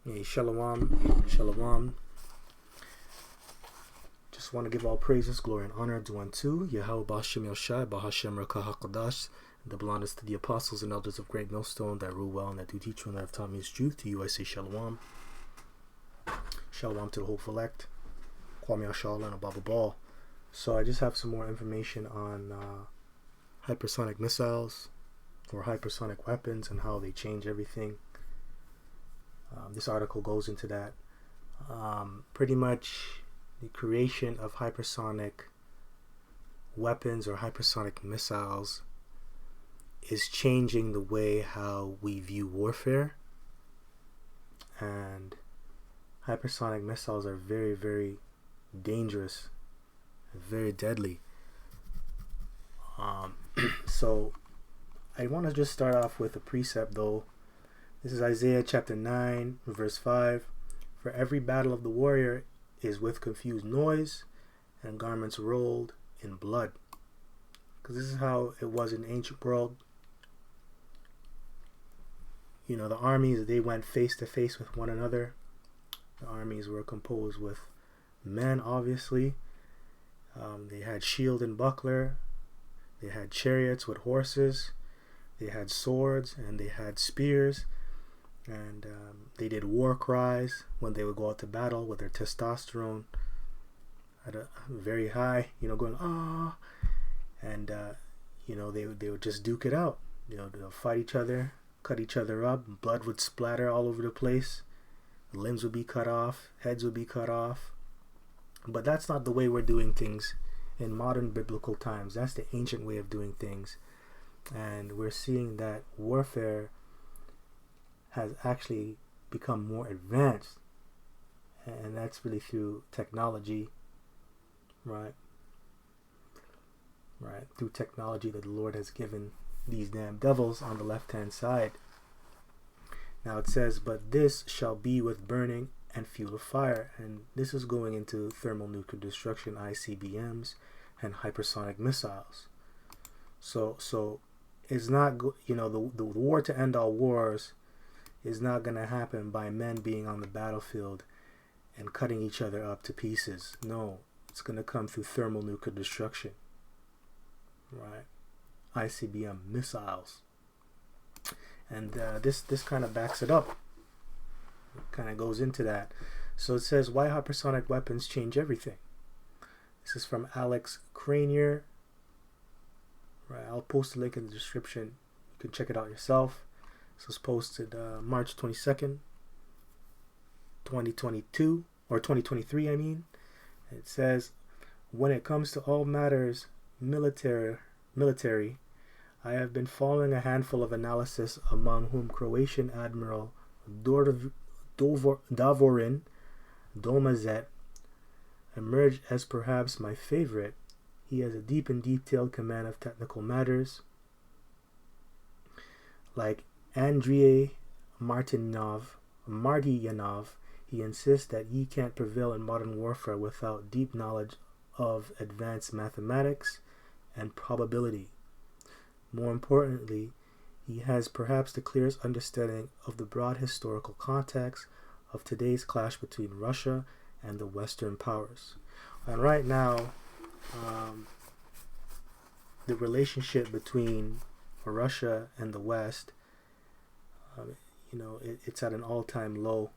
Hey, shalom, shalom. Just want to give all praises, glory, and honor due unto Yahweh B'Hashem Yoshai, B'Hashem Rekah HaKadosh, the belongest to the apostles and elders of Great Millstone that rule well and that do teach you and that have taught me his truth. To you I say shalom. Shalom to the hopeful elect. Kwame Ashala and Ababa Ball. So I just have some more information on hypersonic missiles or hypersonic weapons and how they change everything. This article goes into that. Pretty much the creation of hypersonic weapons or hypersonic missiles is changing the way how we view warfare. And hypersonic missiles are very, very dangerous, very deadly. So I want to just start off with a precept though. This is Isaiah chapter 9 verse 5. For every battle of the warrior is with confused noise and garments rolled in blood. Because this is how it was in the ancient world. You know, the armies, they went face to face with one another. The armies were composed with men, obviously. They had shield and buckler. They had chariots with horses. They had swords and they had spears. And they did war cries when they would go out to battle with their testosterone at a very high, going, ah. And, they would just duke it out. They'll fight each other, cut each other up. Blood would splatter all over the place. Limbs would be cut off. Heads would be cut off. But that's not the way we're doing things in modern biblical times. That's the ancient way of doing things. And we're seeing that warfare has actually become more advanced, and that's really through technology, right, through technology that the Lord has given these damn devils on the left hand side. Now it says, but this shall be with burning and fuel of fire, and this is going into thermonuclear destruction, ICBMs, and hypersonic missiles. So it's not, the war to end all wars is not going to happen by men being on the battlefield and cutting each other up to pieces. No, it's going to come through thermonuclear destruction, right? ICBM missiles. And this kind of backs it up. It kind of goes into that. So it says, why hypersonic weapons change everything. This is from Alex Cranier. Right, I'll post a link in the description. You can check it out yourself. This was posted March 22nd, 2022, or 2023, I mean. It says, when it comes to all matters military, I have been following a handful of analysis, among whom Croatian Admiral Davorin Domazet emerged as perhaps my favorite. He has a deep and detailed command of technical matters. Like Andrei Martyanov, he insists that ye can't prevail in modern warfare without deep knowledge of advanced mathematics and probability. More importantly, he has perhaps the clearest understanding of the broad historical context of today's clash between Russia and the Western powers. And right now, the relationship between Russia and the West, it's at an all-time low.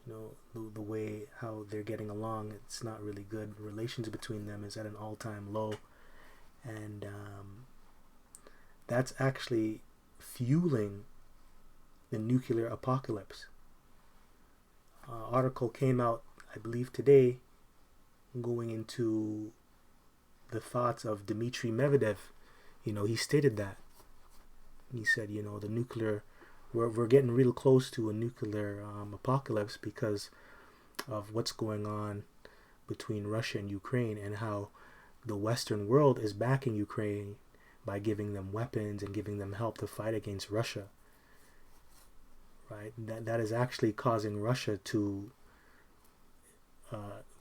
The way how they're getting along, it's not really good. Relations between them is at an all-time low, and that's actually fueling the nuclear apocalypse. Article came out, I believe today, going into the thoughts of Dmitry Medvedev. He stated that. He said, the nuclear, we're getting real close to a nuclear apocalypse because of what's going on between Russia and Ukraine, and how the Western world is backing Ukraine by giving them weapons and giving them help to fight against Russia. Right? That is actually causing Russia to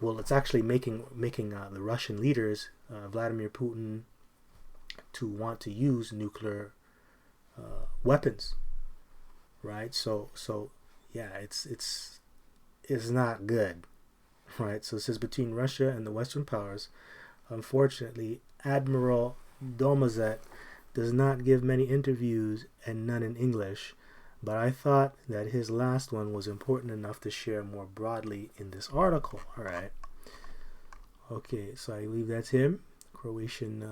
it's actually making the Russian leaders, Vladimir Putin, to want to use nuclear weapons, right? So yeah, it's not good, right? So it says between Russia and the Western powers, unfortunately, Admiral Domazet does not give many interviews and none in English, but I thought that his last one was important enough to share more broadly in this article. All right. Okay, so I believe that's him, Croatian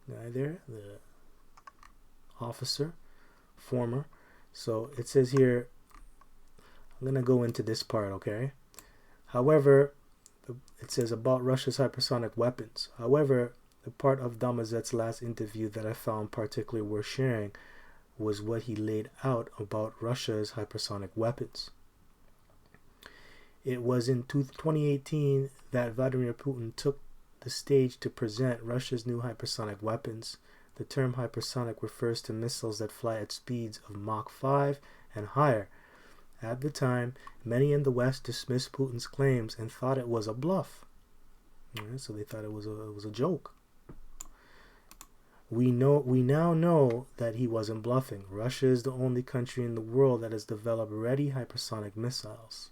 guy there, the officer, former. So it says here, I'm going to go into this part, okay? However, it says about Russia's hypersonic weapons. However, the part of Damazet's last interview that I found particularly worth sharing was what he laid out about Russia's hypersonic weapons. It was in 2018 that Vladimir Putin took the stage to present Russia's new hypersonic weapons. The term hypersonic refers to missiles that fly at speeds of Mach 5 and higher. At the time, many in the West dismissed Putin's claims and thought it was a bluff. So they thought it was a joke. We now know that he wasn't bluffing. Russia is the only country in the world that has developed ready hypersonic missiles.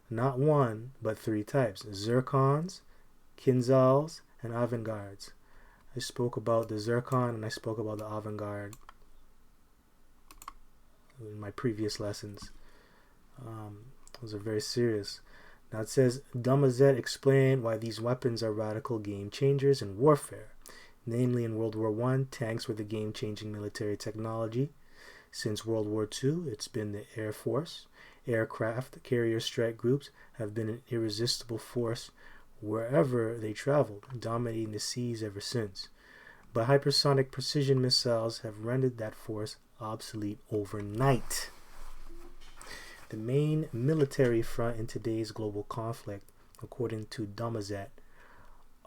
Not one, but 3 types: Zircons, Kinzhals, and Avangard's. I spoke about the Zircon and I spoke about the Avangard in my previous lessons. Those are very serious. Now it says, Domazet explained why these weapons are radical game changers in warfare. Namely, in World War I, tanks were the game-changing military technology. Since World War II, it's been the Air Force. Aircraft carrier strike groups have been an irresistible force wherever they traveled, dominating the seas ever since. But hypersonic precision missiles have rendered that force obsolete overnight. The main military front in today's global conflict, according to Domazet,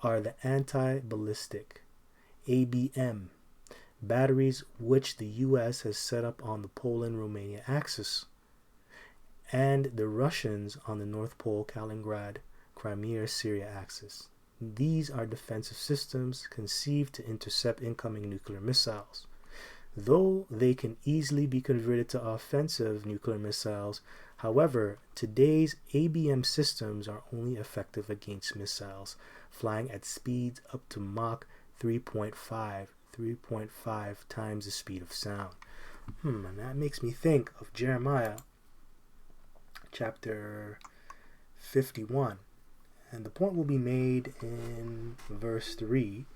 are the anti-ballistic ABM batteries, which the U.S. has set up on the Poland-Romania axis, and the Russians on the North Pole, Kaliningrad, Crimea, Syria axis. These are defensive systems conceived to intercept incoming nuclear missiles. Though they can easily be converted to offensive nuclear missiles, however, today's ABM systems are only effective against missiles flying at speeds up to Mach 3.5 times the speed of sound. And that makes me think of Jeremiah chapter 51. And the point will be made in verse 3. It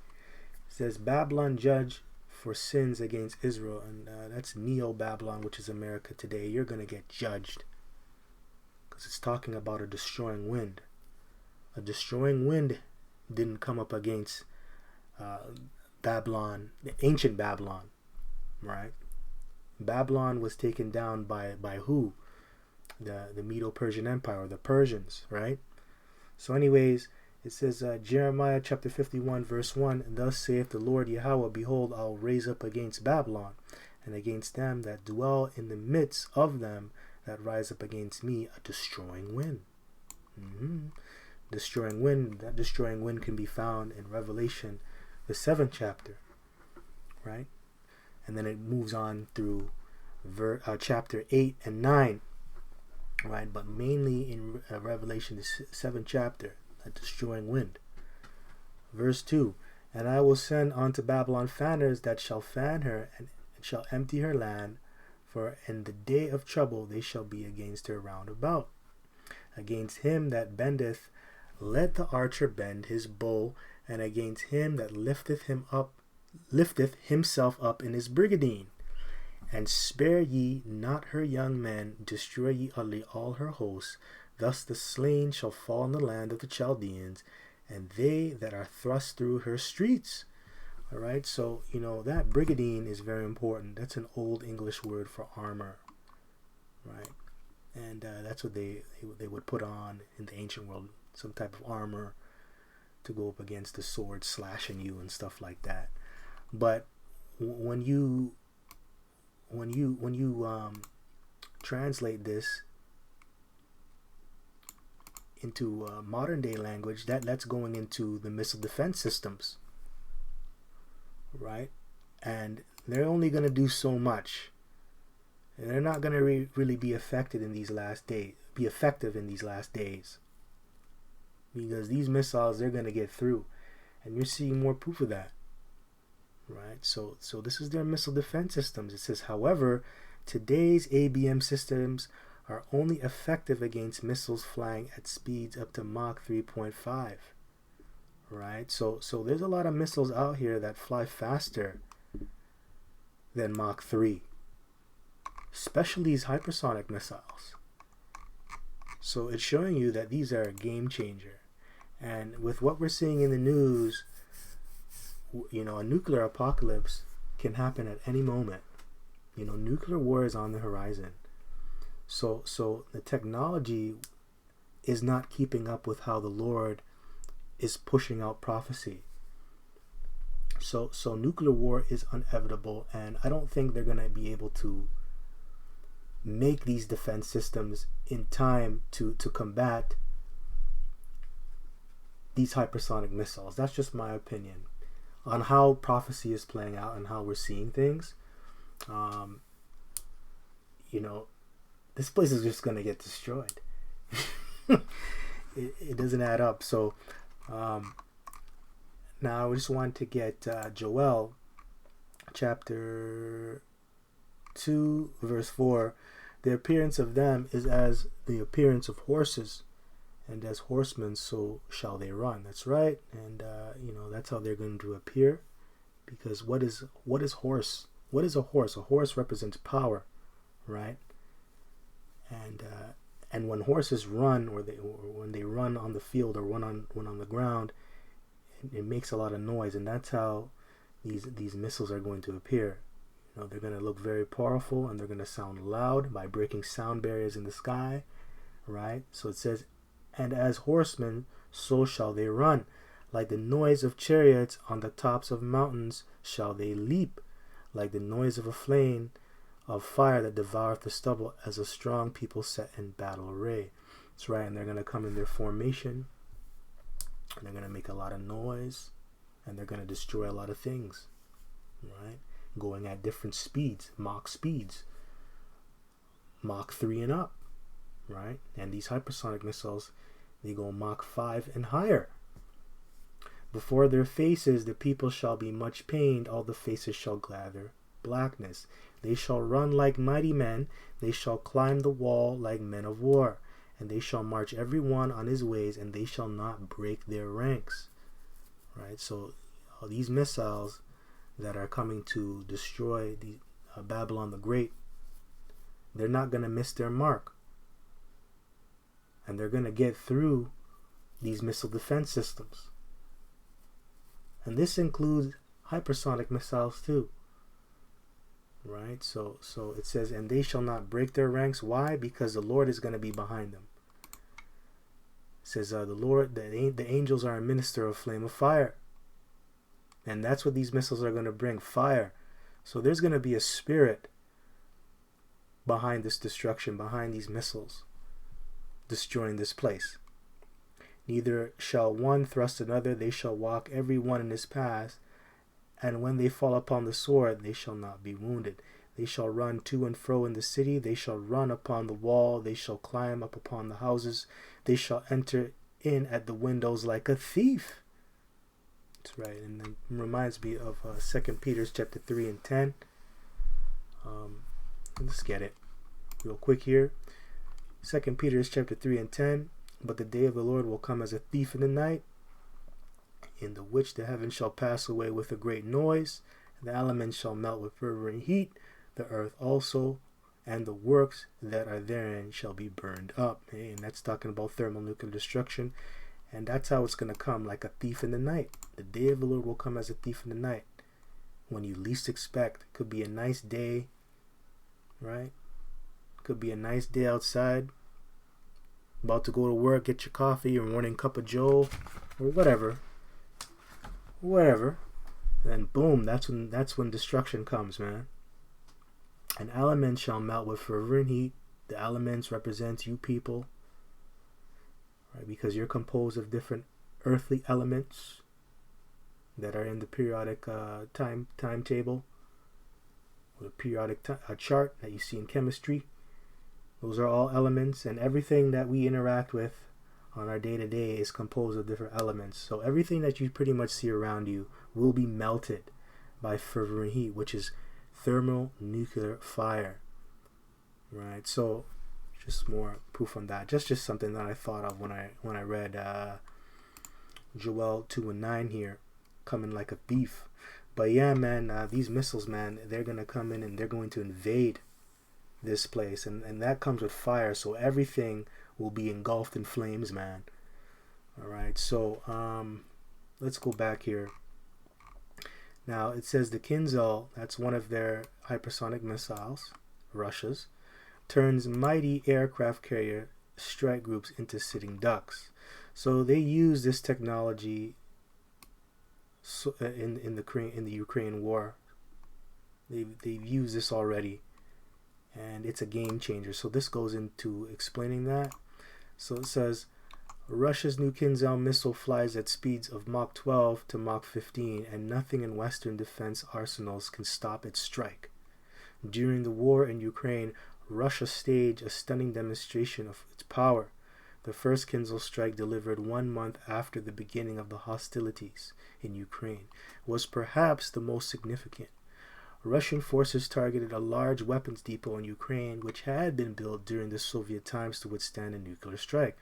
says, Babylon judge for sins against Israel. And that's Neo-Babylon, which is America today. You're going to get judged. Because it's talking about a destroying wind. A destroying wind didn't come up against Babylon, the ancient Babylon, right? Babylon was taken down by who? The Medo-Persian Empire, the Persians, right? So anyways, it says Jeremiah chapter 51 verse 1, Thus saith the Lord Yahweh, Behold, I'll raise up against Babylon, and against them that dwell in the midst of them that rise up against me, a destroying wind. Destroying wind. That destroying wind can be found in Revelation, the 7th chapter, right? And then it moves on through chapter 8 and 9, right? But mainly in Revelation, the 7th chapter, a destroying wind. Verse 2, And I will send unto Babylon fanners that shall fan her, and shall empty her land, for in the day of trouble they shall be against her round about. Against him that bendeth, let the archer bend his bow, and against him that lifteth himself up in his brigandine. And spare ye not her young men, destroy ye utterly all her hosts. Thus the slain shall fall in the land of the Chaldeans, and they that are thrust through her streets. All right, so that brigandine is very important. That's an old English word for armor, right? And that's what they would put on in the ancient world, some type of armor to go up against the sword slashing you and stuff like that. But when you translate this into modern day language, that's going into the missile defense systems, right? And they're only going to do so much. they're not going to really be affected in these last days, be effective in these last days. Because these missiles, they're going to get through. And you're seeing more proof of that. Right? So this is their missile defense systems. It says, however, today's ABM systems are only effective against missiles flying at speeds up to Mach 3.5. Right? So there's a lot of missiles out here that fly faster than Mach 3. Especially these hypersonic missiles. So it's showing you that these are a game changer. And with what we're seeing in the news, you know, a nuclear apocalypse can happen at any moment. You know, nuclear war is on the horizon. So the technology is not keeping up with how the Lord is pushing out prophecy. So nuclear war is inevitable, and I don't think they're going to be able to make these defense systems in time to combat these hypersonic missiles. That's just my opinion on how prophecy is playing out and how we're seeing things. You know, this place is just going to get destroyed. It doesn't add up. So now I just want to get Joel chapter 2 verse 4. The appearance of them is as the appearance of horses, and as horsemen so shall they run. That's right. And you know, that's how they're going to appear. Because what is horse? What is a horse? A horse represents power, right? And when horses run, or when they run on the field or run on the ground, it makes a lot of noise, and that's how these missiles are going to appear. You know, they're going to look very powerful, and they're going to sound loud by breaking sound barriers in the sky, right? So it says, and as horsemen, so shall they run. Like the noise of chariots on the tops of mountains shall they leap. Like the noise of a flame of fire that devoureth the stubble, as a strong people set in battle array. That's right, and they're going to come in their formation, and they're going to make a lot of noise, and they're going to destroy a lot of things, right? Going at different speeds, Mach speeds, Mach 3 and up, right? And these hypersonic missiles, they go Mach 5 and higher. Before their faces the people shall be much pained, all the faces shall gather blackness. They shall run like mighty men, they shall climb the wall like men of war, and they shall march every one on his ways, and they shall not break their ranks. Right? So all these missiles that are coming to destroy the Babylon the Great, they're not going to miss their mark. And they're going to get through these missile defense systems. And this includes hypersonic missiles too. Right? So it says, and they shall not break their ranks. Why? Because the Lord is going to be behind them. It says, the Lord, the angels are a minister of flame of fire. And that's what these missiles are going to bring, fire. So there's going to be a spirit behind this destruction, behind these missiles destroying this place. Neither shall one thrust another, they shall walk every one in his path, and when they fall upon the sword, they shall not be wounded. They shall run to and fro in the city, they shall run upon the wall, they shall climb up upon the houses, they shall enter in at the windows like a thief. That's right, and it reminds me of 2 Peter chapter 3 and 10. Let's get it real quick here. 2 Peter chapter 3 and 10. But the day of the Lord will come as a thief in the night, in the which the heavens shall pass away with a great noise, and the elements shall melt with fervent heat, the earth also, and the works that are therein shall be burned up. And that's talking about thermonuclear destruction. And that's how it's going to come, like a thief in the night. The day of the Lord will come as a thief in the night, when you least expect. It could be a nice day, right? Could be a nice day outside, about to go to work, get your coffee, your morning cup of joe, or whatever. And then boom, that's when destruction comes, man. And elements shall melt with fervent heat. The elements represents you people, right? Because you're composed of different earthly elements that are in the periodic timetable, or the periodic chart that you see in chemistry. Those are all elements, and everything that we interact with on our day-to-day is composed of different elements. So everything that you pretty much see around you will be melted by fervent heat, which is thermonuclear fire. Right? So just more proof on that. Just something that I thought of when I read Joel 2:9 here, coming like a thief. But yeah, man, these missiles, man, they're gonna come in and they're going to invade this place, and that comes with fire. So everything will be engulfed in flames, man. All right. So let's go back here. Now it says the Kinzhal, that's one of their hypersonic missiles, Russia's, turns mighty aircraft carrier strike groups into sitting ducks. So they use this technology in the Ukraine war. They've used this already, and it's a game changer. So this goes into explaining that. So it says Russia's new Kinzhal missile flies at speeds of Mach 12 to Mach 15, and nothing in Western defense arsenals can stop its strike. During the war in Ukraine, Russia staged a stunning demonstration of its power. The first Kinzhal strike, delivered 1 month after the beginning of the hostilities in Ukraine, was perhaps the most significant. Russian forces targeted a large weapons depot in Ukraine, which had been built during the Soviet times to withstand a nuclear strike.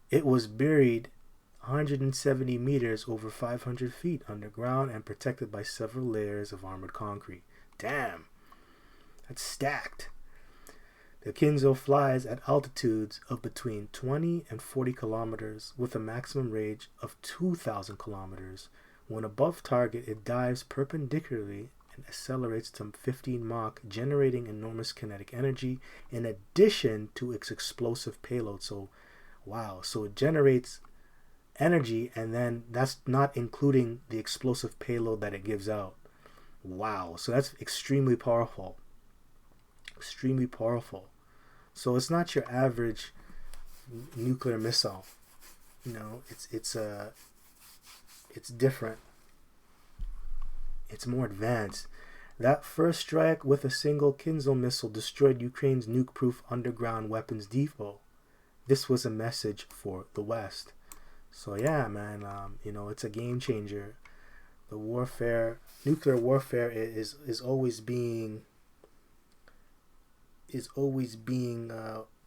It was buried 170 meters, over 500 feet underground, and protected by several layers of armored concrete. Damn, that's stacked. The Kinzhal flies at altitudes of between 20 and 40 kilometers with a maximum range of 2,000 kilometers. When above target, it dives perpendicularly and accelerates to 15 Mach, generating enormous kinetic energy in addition to its explosive payload. So, wow. So it generates energy, and then that's not including the explosive payload that it gives out. Wow. So that's extremely powerful. Extremely powerful. So it's not your average nuclear missile. You know, it's different. It's more advanced. That first strike with a single Kinzhal missile destroyed Ukraine's nuke-proof underground weapons depot. This was a message for the West. So yeah, man, you know, it's a game changer. The warfare, nuclear warfare, is always being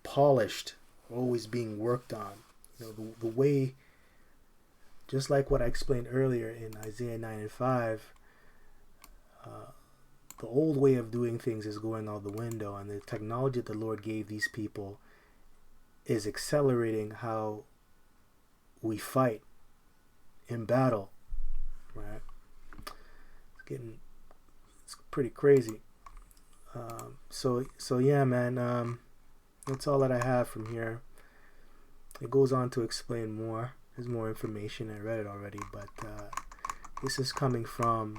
polished, always being worked on. You know, the way, just like what I explained earlier in Isaiah 9 and 5, the old way of doing things is going out the window, and the technology that the Lord gave these people is accelerating how we fight in battle, right? It's pretty crazy. So yeah, man, that's all that I have from here. It goes on to explain more. There's more information. I read it already, but this is coming from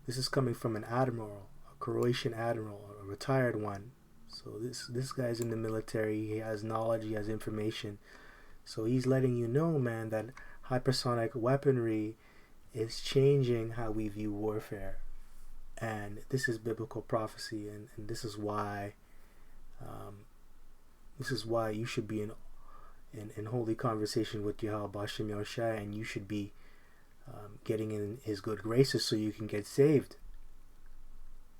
an admiral, a Croatian admiral, a retired one. So this guy's in the military. He has knowledge. He has information. So he's letting you know, man, that hypersonic weaponry is changing how we view warfare. And this is biblical prophecy, and this is why you should be in holy conversation with Yahweh Bashem Yahushua, and you should be getting in his good graces so you can get saved.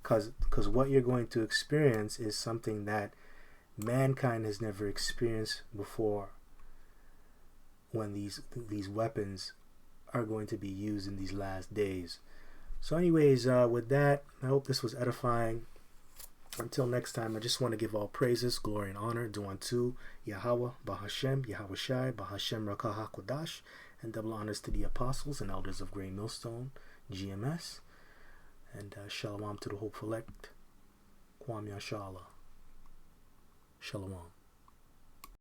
Because what you're going to experience is something that mankind has never experienced before, when these weapons are going to be used in these last days. So anyways, with that, I hope this was edifying. Until next time, I just want to give all praises, glory, and honor due unto Yahweh, Bahashem, Yahweh Shai, Bahashem Rakah HaKodash, and double honors to the apostles and elders of Grey Millstone, GMS, and Shalom to the hopeful elect, Kwam Yashala. Shalom.